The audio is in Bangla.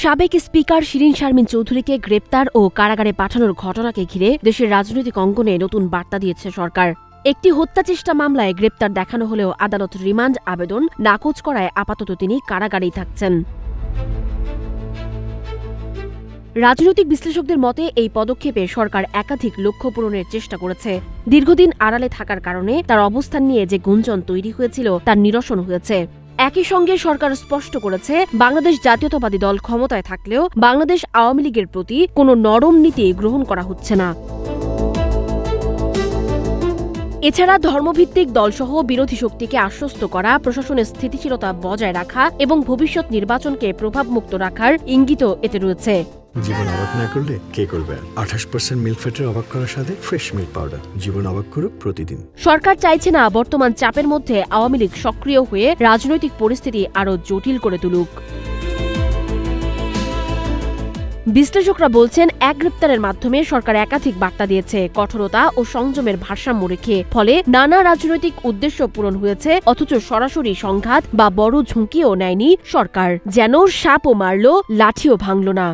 সাবেক স্পিকার শিরিন শারমিন চৌধুরীকে গ্রেপ্তার ও কারাগারে পাঠানোর ঘটনাকে ঘিরে দেশের রাজনৈতিক অঙ্গনে নতুন বার্তা দিয়েছে সরকার। একটি হত্যাচেষ্টা মামলায় গ্রেপ্তার দেখানো হলেও আদালত রিমান্ড আবেদন নাকচ করায় আপাতত তিনি কারাগারেই থাকছেন। রাজনৈতিক বিশ্লেষকদের মতে এই পদক্ষেপে সরকার একাধিক লক্ষ্য পূরণের চেষ্টা করেছে। দীর্ঘদিন আড়ালে থাকার কারণে তার অবস্থান নিয়ে যে গুঞ্জন তৈরি হয়েছিল তার নিরসন হয়েছে। একই সঙ্গে সরকার স্পষ্ট করেছে, বাংলাদেশ জাতীয়তাবাদী দল ক্ষমতায় থাকলেও বাংলাদেশ আওয়ামী লীগের প্রতি কোনো নরম নীতি গ্রহণ করা হচ্ছে না। এছাড়া ধর্মভিত্তিক দলসহ বিরোধী শক্তিকে আশ্বস্ত করা, প্রশাসনের স্থিতিশীলতা বজায় রাখা এবং ভবিষ্যৎ নির্বাচনকে প্রভাবমুক্ত রাখার ইঙ্গিতও এতে রয়েছে। জীবন অবাক না করলে কে করবে? 28% মিল্ক ফ্যাটের অবাক করার সাথে ফ্রেশ মিল্ক পাউডার। জীবন অবাক করুক প্রতিদিন। সরকার চাইছে না বর্তমান চাপের মধ্যে আওয়ামী লীগ সক্রিয় হয়ে রাজনৈতিক পরিস্থিতি আরও জটিল করে তুলুক। বিশ্লেষকরা বলছেন, এক গ্রেপ্তারের মাধ্যমে সরকার একাধিক বার্তা দিয়েছে, কঠোরতা ও সংযমের ভারসাম্য রেখে। ফলে নানা রাজনৈতিক উদ্দেশ্য পূরণ হয়েছে, অথচ সরাসরি সংঘাত বা বড় ঝুঁকিও নেয়নি সরকার। যেন সাপও মারল, লাঠিও ভাঙল না।